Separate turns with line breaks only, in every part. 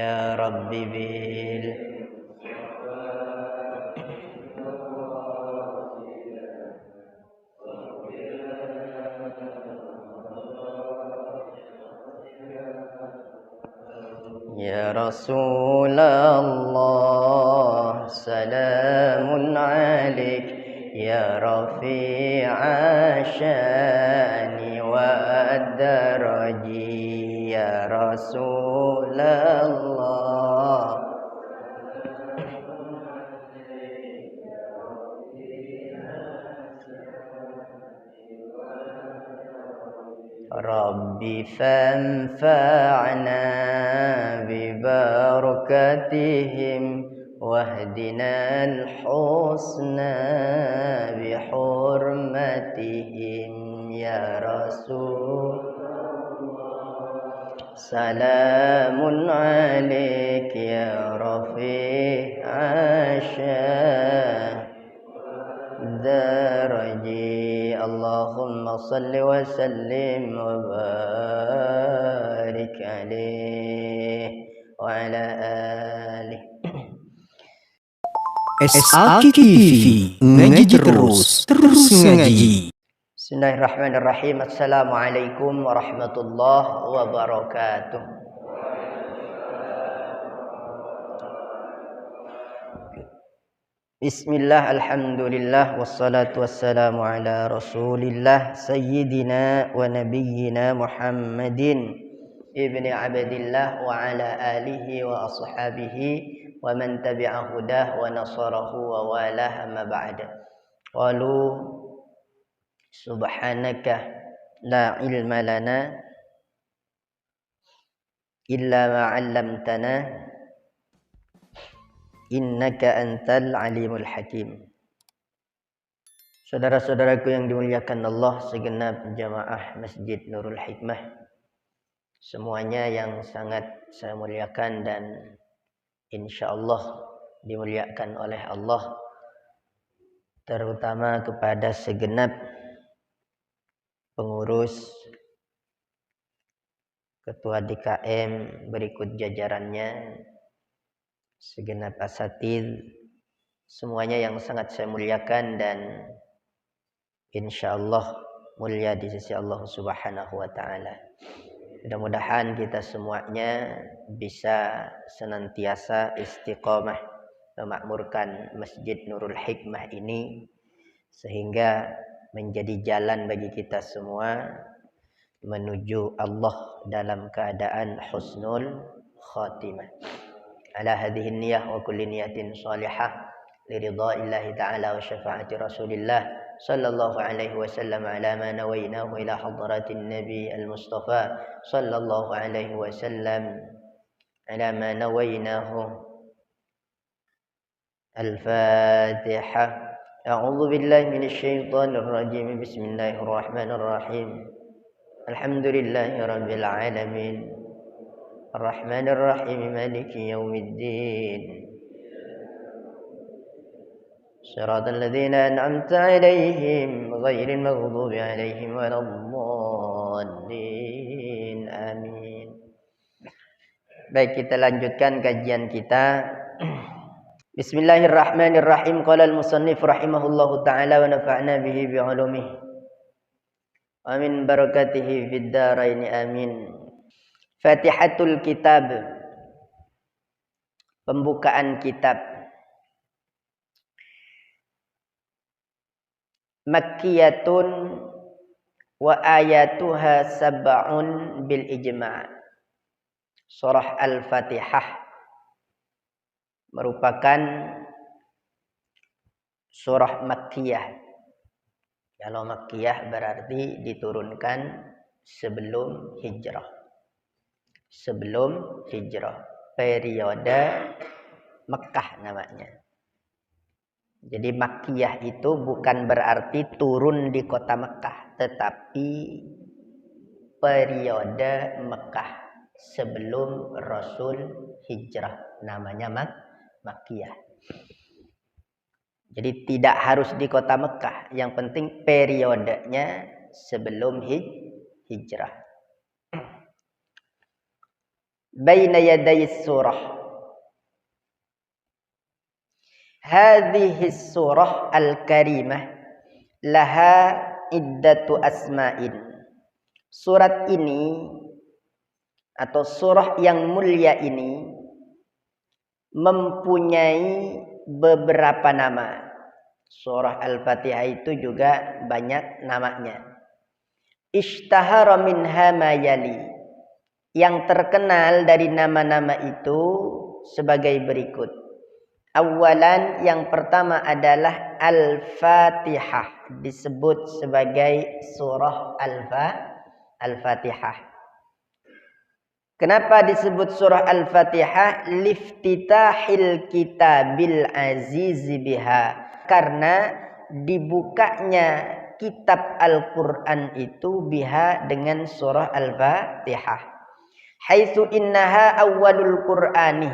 يا رب بال يا رسول الله سلام عليك يا رفيع الشان والدرج يا رسول الله ربي فانفعنا ببركتهم واهدنا الحسنى بحرمتهم يا رسول سلام عليك يا رفيع الشان درجي اللهم صل وسلم وبارك عليه وعلى آله.
SAK TV, ngaji terus ngaji.
Bismillahirrahmanirrahim. Assalamualaikum warahmatullahi wabarakatuh. Bismillah, alhamdulillah, wassalatu wassalamu ala rasulillah Sayyidina wa nabiyyina Muhammadin ibni abdillah wa ala alihi wa ashabihi wa man tabi'a hudah wa nasarahu wa walah amma ba'da. Qalu subhanaka la ilma lana illa ma 'allamtana innaka antal alimul hakim. Saudara-saudaraku yang dimuliakan Allah, segenap jamaah Masjid Nurul Hikmah, semuanya yang sangat saya muliakan dan insyaallah dimuliakan oleh Allah, terutama kepada segenap pengurus, ketua DKM berikut jajarannya, segenap asatidz, semuanya yang sangat saya muliakan dan insyaallah mulia di sisi Allah Subhanahu wa taala. Mudah-mudahan kita semuanya bisa senantiasa istiqomah memakmurkan Masjid Nurul Hikmah ini sehingga menjadi jalan bagi kita semua menuju Allah dalam keadaan husnul khatimah. Ala hadhihi niyyah wa kulli niyatin salihah liridha'illahi ta'ala wa syafa'ati rasulillah sallallahu alaihi wasallam ala ma nawainahu ila hadratin nabi al-mustafa sallallahu alaihi wasallam ala ma nawainahu. Al-Fatihah. A'udzu billahi minasy syaithanir rajim. Bismillahirrahmanirrahim. Alhamdulillahi rabbil alamin. Ar-Rahmanir Rahim, Maliki Yaumiddin. Shiratal ladzina an'amta 'alaihim ghairil maghdubi 'alaihim waladdallin. Amin. Baik, kita lanjutkan kajian kita. Bismillahirrahmanirrahim. Qala al-musannif rahimahullahu ta'ala wa nafa'na bihi bi 'ulumihi wa min barakatihi fid dharain amin. Fatihatul Kitab, pembukaan kitab. Makkiyatun wa ayatuha sab'un bil ijma'. Surah Al-Fatihah merupakan surah Makkiyah. Kalau Makkiyah berarti diturunkan sebelum hijrah. Sebelum hijrah, periode Mekah namanya. Jadi Makkiyah itu bukan berarti turun di kota Mekah, tetapi periode Mekah sebelum Rasul hijrah, namanya Makkiyah. Jadi tidak harus di kota Mekah, yang penting periodenya sebelum hijrah. baina yaday surah. Hadhihi surah al-karimah laha iddatu asma'in. Surat ini atau surah yang mulia ini mempunyai beberapa nama. Surah Al-Fatihah itu juga banyak namanya. Ishtahara minha ma yali. Yang terkenal dari nama-nama itu sebagai berikut. Awalan, yang pertama adalah Al-Fatihah, disebut sebagai surah Al-Fatihah. Kenapa disebut surah Al-Fatihah? Liftitahil kitabil aziz biha. Karena dibukanya kitab Al-Quran itu biha dengan surah Al-Fatihah. Haitsu innaha awwalul Qur'ani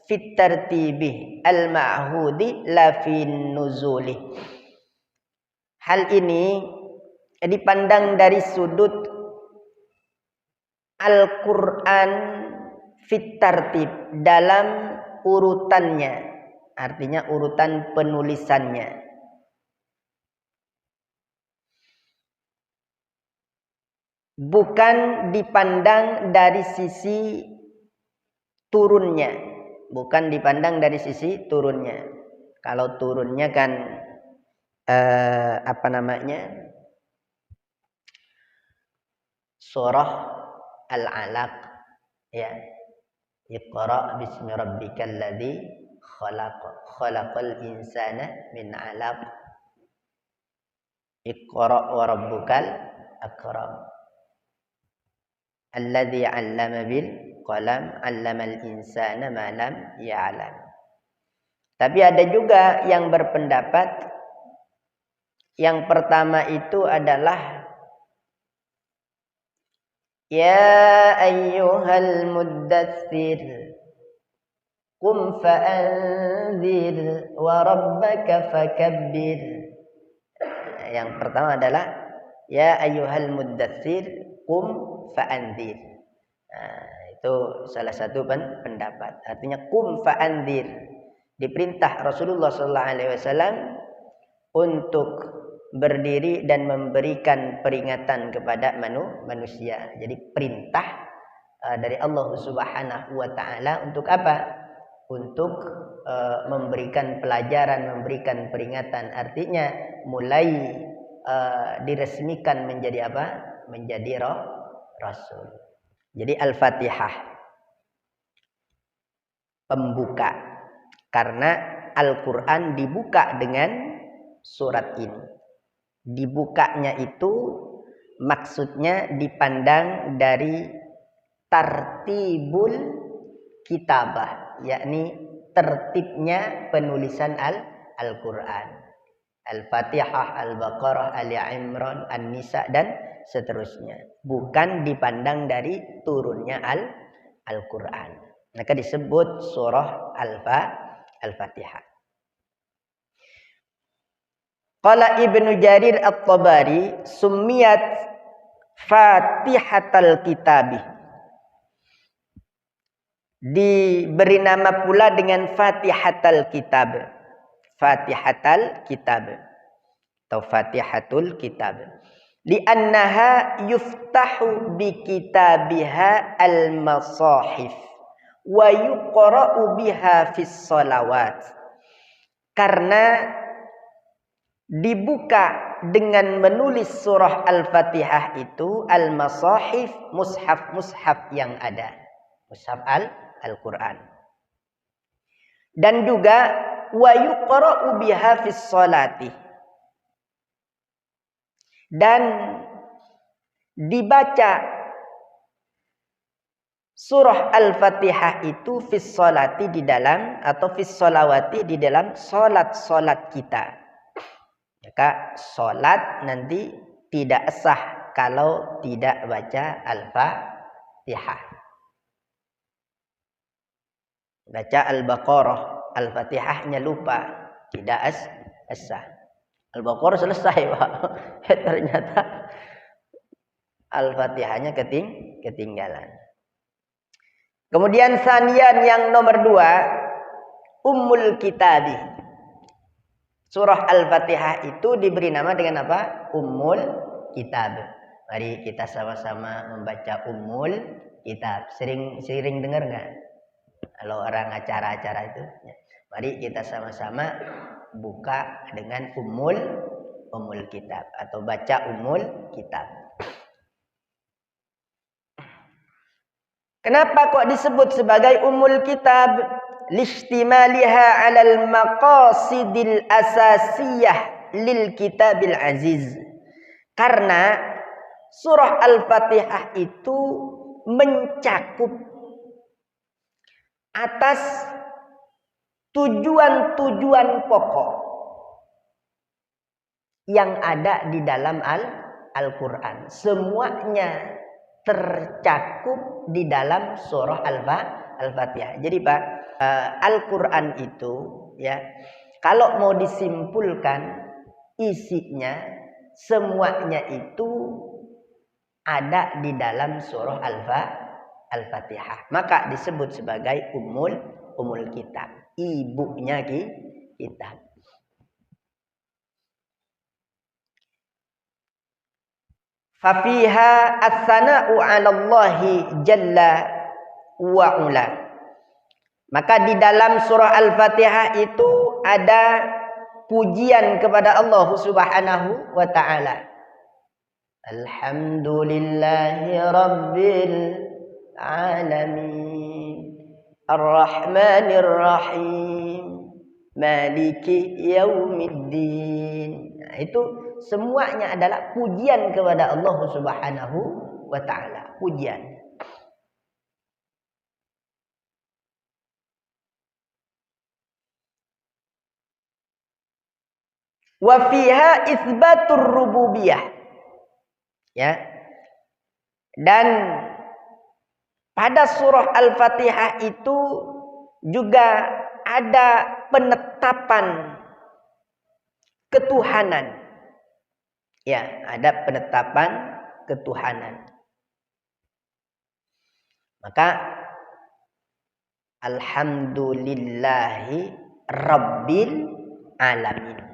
fit tartibih al-ma'hudi la fin nuzulih. Hal ini dipandang dari sudut Al-Quran fit tartib, dalam urutannya, artinya urutan penulisannya. Bukan dipandang dari sisi turunnya. Bukan dipandang dari sisi turunnya. Kalau turunnya kan surah Al-Alaq, ya. Iqra bismi rabbikal ladzi khalaq. Khalaqal insana min 'alaq. Iqra wa rabbukal akram. Alladzi 'allama bil qalam 'allamal insana ma lam ya'lam. Tapi ada juga yang berpendapat yang pertama itu adalah ya ayyuhal muddatsir qum fa'anzir wa rabbaka fakabbir. Yang pertama adalah ya ayyuhal muddatsir qum fa'anzir. Itu salah satu pendapat. Artinya qum fa'anzir. Diperintah Rasulullah SAW untuk berdiri dan memberikan peringatan kepada manusia. Jadi perintah dari Allah Subhanahu wa taala untuk apa? Untuk memberikan pelajaran, memberikan peringatan. Artinya mulai diresmikan menjadi apa? Menjadi rasul. Jadi Al-Fatihah pembuka. Karena Al-Quran dibuka dengan surat ini. Dibukanya itu maksudnya dipandang dari tartibul kitabah, yakni tertibnya penulisan Al-Quran. Al-Fatihah, Al-Baqarah, Ali Imran, An-Nisa dan seterusnya. Bukan dipandang dari turunnya Al-Quran. Maka disebut surah Al-Fatihah. Qala Ibnu Jarir At-Tabari summiyat Fatihatal Kitabi. Diberi nama pula dengan Fatihatal Kitab. Fatihatal Kitab atau Fatihatul Kitab. Li'annaha yuftahu bi kitabiha al-masahif wa yuqra'u biha fis salawat. Karena dibuka dengan menulis surah Al-Fatihah itu al-masahif, mushaf-mushaf yang ada. Mushaf Al-Quran. Dan juga wa yuqra'u biha fis salati. Dan dibaca surah Al-Fatihah itu fis salati di dalam atau fis salawati di dalam salat-salat kita. Maka salat nanti tidak sah kalau tidak baca Al-Fatihah. Baca Al-Baqarah, Al-Fatihahnya lupa, tidak sah. Al-Baqarah selesai, Pak. Ternyata Al-Fatihahnya ketinggalan. Kemudian sanian yang nomor 2, Ummul Kitabi. Surah Al-Fatihah itu diberi nama dengan apa? Ummul Kitab. Mari kita sama-sama membaca Ummul Kitab. Sering dengar nggak? Kalau orang acara-acara itu. Mari kita sama-sama buka dengan Ummul Kitab atau baca Ummul Kitab. Kenapa kok disebut sebagai Ummul Kitab? Lishtimaliha 'alal maqasidil asasiyah lil kitabil aziz. Karena surah Al-Fatihah itu mencakup atas tujuan-tujuan pokok yang ada di dalam Al-Quran. Semuanya tercakup di dalam surah Al-Fatihah. Jadi Pak, Al-Quran itu ya, kalau mau disimpulkan isinya semuanya itu ada di dalam surah Al-Fatihah. Maka disebut sebagai Ummul Kitab, ibunya kitab. Fafiha as-sana'u 'ala Allahi jalla wa 'ala. Maka di dalam surah Al-Fatihah itu ada pujian kepada Allah Subhanahu wa ta'ala. Alhamdulillahi rabbil alamin, Ar-Rahmanir Rahim, Maliki Yaumiddin. Nah, itu semuanya adalah pujian kepada Allah Subhanahu wa ta'ala. Pujian. Wa fiha itsbatur rububiyah. Ya. Dan pada surah Al-Fatihah itu juga ada penetapan ketuhanan. Ya, ada penetapan ketuhanan. Maka alhamdulillahi rabbil alamin.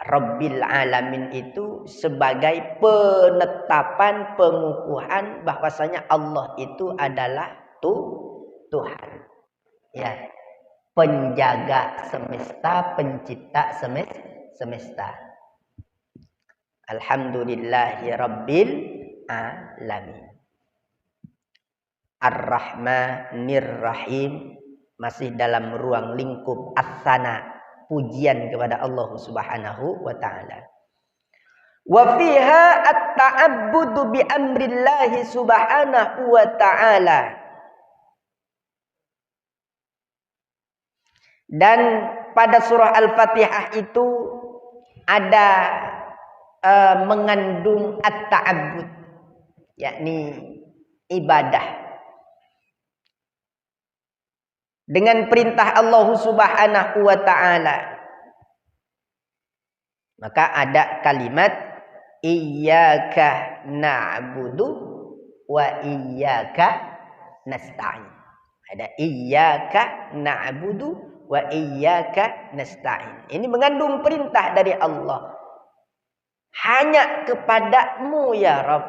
Rabbil alamin itu sebagai penetapan, pengukuhan bahwasanya Allah itu adalah Tuhan. Ya, penjaga semesta, pencipta semesta. Alhamdulillahi rabbil alamin. Ar-Rahmanir Rahim, masih dalam ruang lingkup as-sana, pujian kepada Allah Subhanahu wa ta'ala. Wa fiha at-ta'abbudu bi amrillahi subhanahu wa ta'ala. Dan pada surah Al-Fatihah itu ada mengandung at-ta'abbud, yakni ibadah. Dengan perintah Allah Subhanahu wa ta'ala. Maka ada kalimat iyyaka na'budu wa iyyaka nasta'in. Ada iyyaka na'budu wa iyyaka nasta'in. Ini mengandung perintah dari Allah. Hanya kepadamu ya Rabb.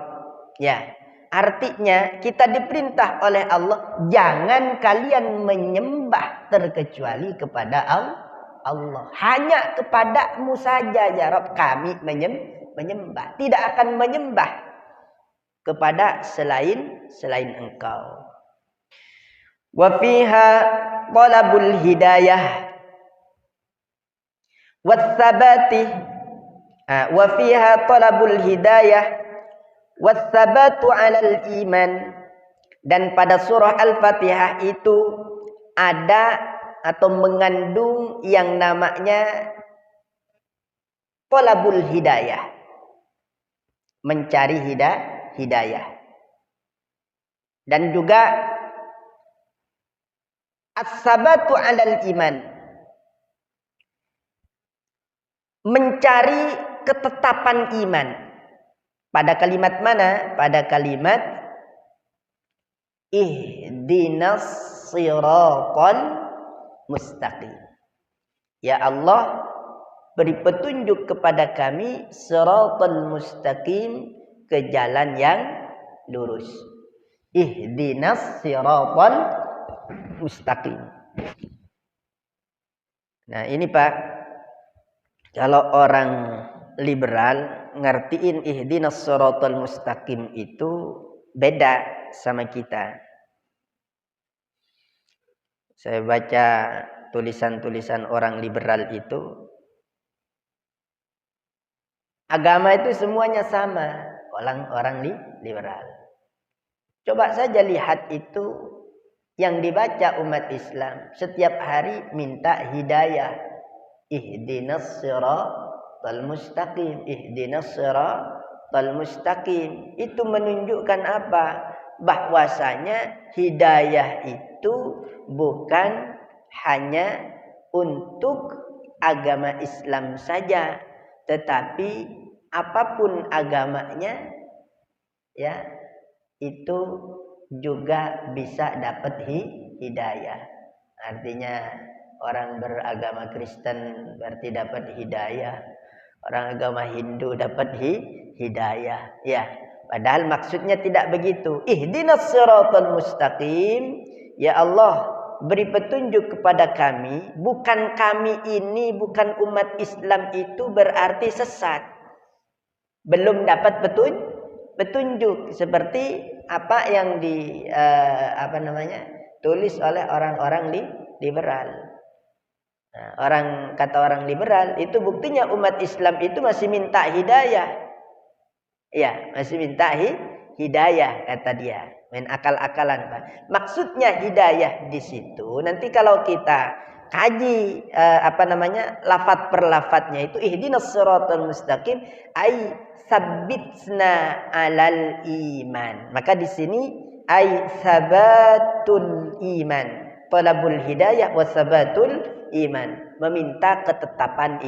Ya. Artinya kita diperintah oleh Allah, jangan kalian menyembah terkecuali kepada Allah. Hanya kepadamu saja ya Rabb kami menyembah. Tidak akan menyembah kepada selain engkau. Wa fiha talabul hidayah was-sabati. Wa fiha talabul hidayah was-sabatu 'alal iman. Dan pada surah Al-Fatihah itu ada atau mengandung yang namanya talabul hidayah, mencari hidayah. Dan juga as-sabatu 'alal iman, mencari ketetapan iman. Pada kalimat mana? Pada kalimat ihdinas siratal mustaqim. Ya Allah, beri petunjuk kepada kami siratal mustaqim, ke jalan yang lurus. Ihdinas siratal mustaqim. Nah, ini Pak, kalau orang liberal ngertiin ihdinas siratal mustaqim itu beda sama kita. Saya baca tulisan-tulisan orang liberal itu, agama itu semuanya sama, orang liberal. Coba saja lihat itu yang dibaca umat Islam setiap hari, minta hidayah. Ihdinas siratal mustaqim, ihdinas siratal mustaqim. Itu menunjukkan apa? Bahwasanya hidayah itu bukan hanya untuk agama Islam saja, tetapi apapun agamanya, ya, itu juga bisa dapat hidayah. Artinya orang beragama Kristen berarti dapat hidayah, orang agama Hindu dapat hidayah. Ya, padahal maksudnya tidak begitu. Ihdinas siratal mustaqim, ya Allah, beri petunjuk kepada kami. Bukan kami ini, bukan umat Islam itu berarti sesat, belum dapat petunjuk seperti apa yang tulis oleh orang-orang liberal. Nah, kata orang liberal itu buktinya umat Islam itu masih minta hidayah. Ya, masih minta hidayah, kata dia. Main akal-akalan, Pak. Maksudnya hidayah di situ nanti kalau kita kaji lafaz per lafaznya itu ihdinas siratal mustaqim ai sabbitna alal iman. Maka di sini ai sabatul iman, talabul hidayah wa sabatul iman, meminta ketetapan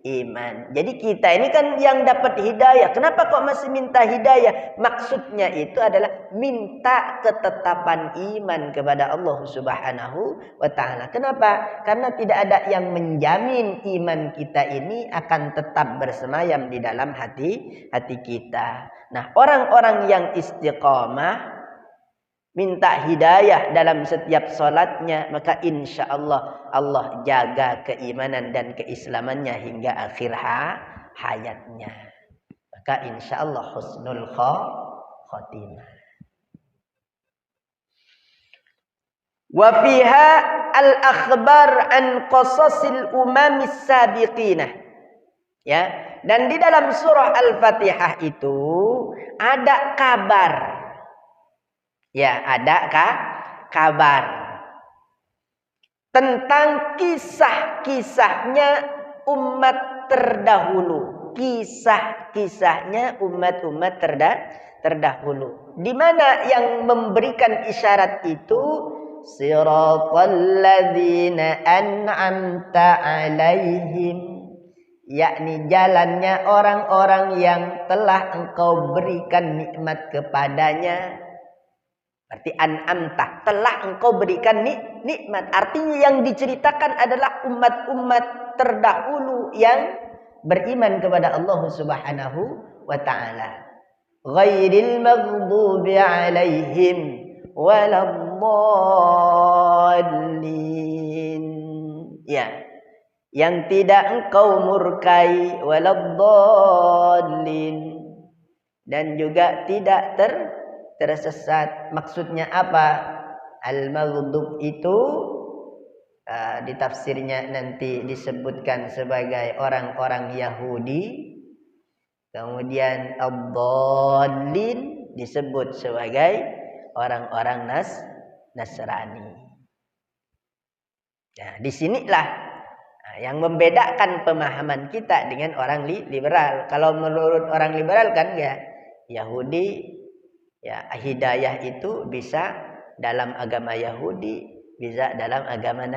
iman. Jadi kita ini kan yang dapat hidayah. Kenapa kok masih minta hidayah? Maksudnya itu adalah minta ketetapan iman kepada Allah Subhanahu wa ta'ala. Kenapa? Karena tidak ada yang menjamin iman kita ini akan tetap bersemayam di dalam hati kita. Nah, orang-orang yang istiqamah minta hidayah dalam setiap solatnya, maka insya Allah Allah jaga keimanan dan keislamannya hingga akhir hayatnya. Maka insya Allah husnul khotimah. Wa fiha al-akhbar an qasasil umamis sabiqinah. Ya, dan di dalam surah Al-Fatihah itu ada kabar. Ya, ada kabar tentang kisah-kisahnya umat terdahulu. Kisah-kisahnya umat-umat terdahulu. Di mana yang memberikan isyarat itu? Siratal ladzina an'amta alaihim, yakni jalannya orang-orang yang telah engkau berikan nikmat kepadanya. Berarti an'amta, telah engkau berikan nikmat. Artinya yang diceritakan adalah umat-umat terdahulu yang beriman kepada Allah Subhanahu wa ta'ala. Ghairil maghdubi alaihim waladdallin. Ya, yang tidak engkau murkai, waladdallin, dan juga tidak tersesat. Maksudnya apa? Al-maghdub itu di tafsirnya nanti disebutkan sebagai orang-orang Yahudi. Kemudian ad-dallin disebut sebagai orang-orang Nasrani. Nah, disinilah yang membedakan pemahaman kita dengan orang liberal. Kalau menurut orang liberal kan ya, Yahudi, ya, hidayah itu bisa dalam agama Yahudi, bisa dalam agama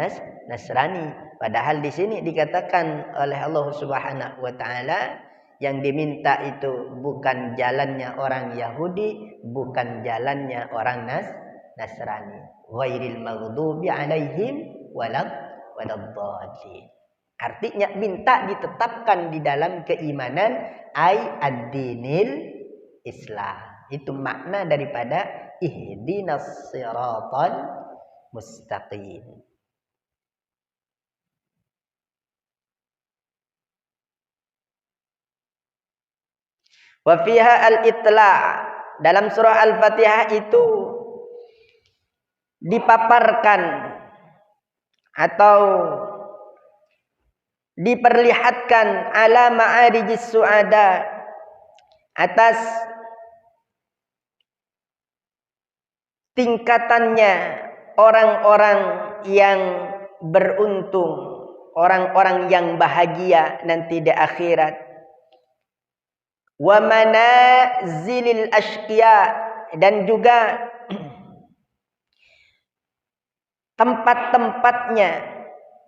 Nasrani. Padahal di sini dikatakan oleh Allah Subhanahu wa ta'ala yang diminta itu bukan jalannya orang Yahudi, bukan jalannya orang Nasrani. Ghairil maghdubi alaihim waladdallin. Artinya minta ditetapkan di dalam keimanan ai ad-dinil Islam. Itu makna daripada ihdinas siratal mustaqim. Wa fiha al-itla'. Dalam surah Al-Fatihah itu dipaparkan atau diperlihatkan ala ma'arijis su'ada, atas tingkatannya orang-orang yang beruntung, orang-orang yang bahagia nanti di akhirat. Wa manazilil ashqiya, dan juga tempat-tempatnya.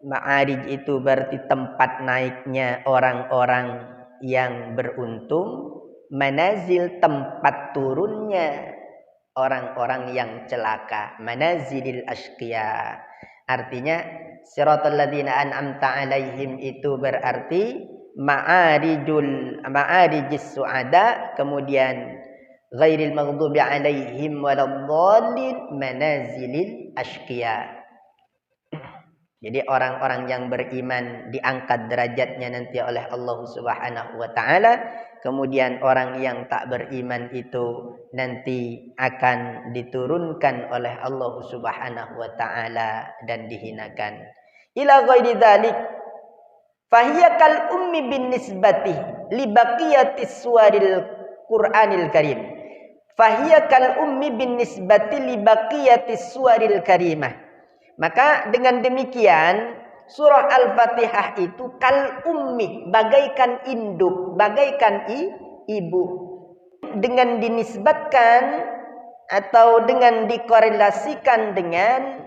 Ma'arij itu berarti tempat naiknya orang-orang yang beruntung. Manazil, tempat turunnya orang-orang yang celaka. Manazilil ashqiya, artinya siratal ladzina an'amta alaihim itu berarti ma'arijis su'ada, kemudian ghairil maghdubi alaihim waladdallin, manazilil ashqiya. Jadi orang-orang yang beriman diangkat derajatnya nanti oleh Allah Subhanahu wa taala, kemudian orang yang tak beriman itu nanti akan diturunkan oleh Allah Subhanahu wa taala dan dihinakan. Ila ghairi dzalik fahiya kal ummi bin nisbati li baqiyatis suwaril Qur'anil Karim. Fahiya kal ummi bin nisbati li baqiyatis suwaril karimah. Maka dengan demikian surah Al-Fatihah itu kal ummi, bagaikan induk, bagaikan ibu. Dengan dinisbatkan atau dengan dikorelasikan dengan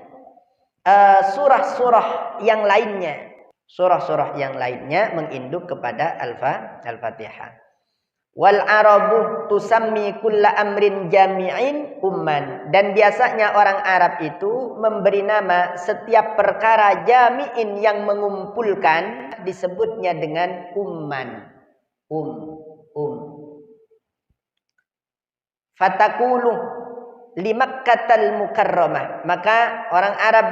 surah-surah yang lainnya. Surah-surah yang lainnya menginduk kepada Al-Fatihah. Wal arabu tusammi kulla amrin jami'in umman. Dan biasanya orang Arab itu memberi nama setiap perkara jami'in yang mengumpulkan, disebutnya dengan umman. Fatakulu limakkatal mukarramah. Maka orang Arab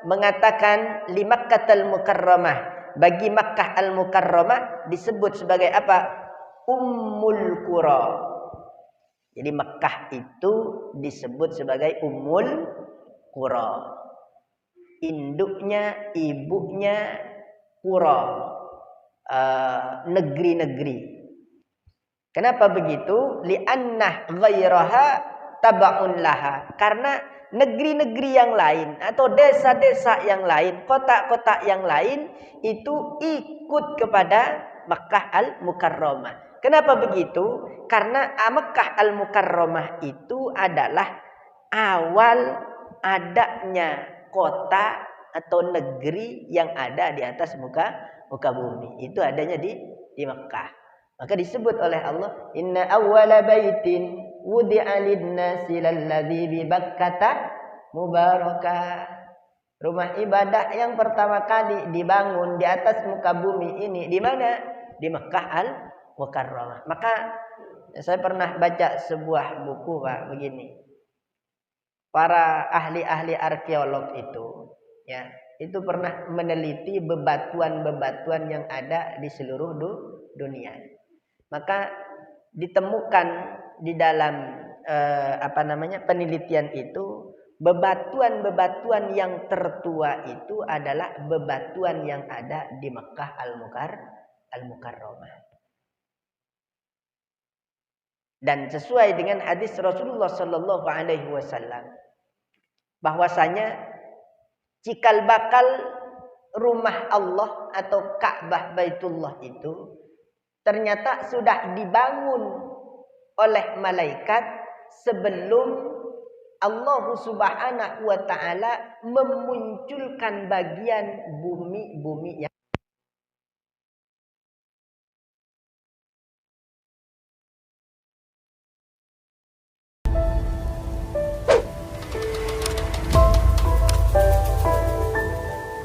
mengatakan limakkatal mukarramah, bagi Makkah al-Mukarramah disebut sebagai apa? Ummul Qura. Jadi Mekah itu disebut sebagai Ummul Qura. Induknya, ibunya Qura, negeri-negeri. Kenapa begitu? Li'annah ghairaha taba'un laha. Karena negeri-negeri yang lain atau desa-desa yang lain, kota-kota yang lain itu ikut kepada Makkah al-Mukarramah. Kenapa begitu? Karena Makkah al-Mukarramah itu adalah awal adanya kota atau negeri yang ada di atas muka bumi. Itu adanya di Makkah. Maka disebut oleh Allah, inna awwala baitin wudi'a lin-nasi lalladzi bi Bakkata mubarakah. Rumah ibadah yang pertama kali dibangun di atas muka bumi ini di mana? Di Makkah al-Mukarramah. Maka saya pernah baca sebuah buku, Pak, begini. Para ahli-ahli arkeolog itu, ya, itu pernah meneliti bebatuan-bebatuan yang ada di seluruh dunia. Maka ditemukan di dalam penelitian itu, bebatuan-bebatuan yang tertua itu adalah bebatuan yang ada di Makkah al-Mukarramah. Dan sesuai dengan hadis Rasulullah sallallahu alaihi wasallam, bahwasanya cikal bakal rumah Allah atau Ka'bah Baitullah itu ternyata sudah dibangun oleh malaikat sebelum Allah Subhanahu wa taala memunculkan bagian bumi yang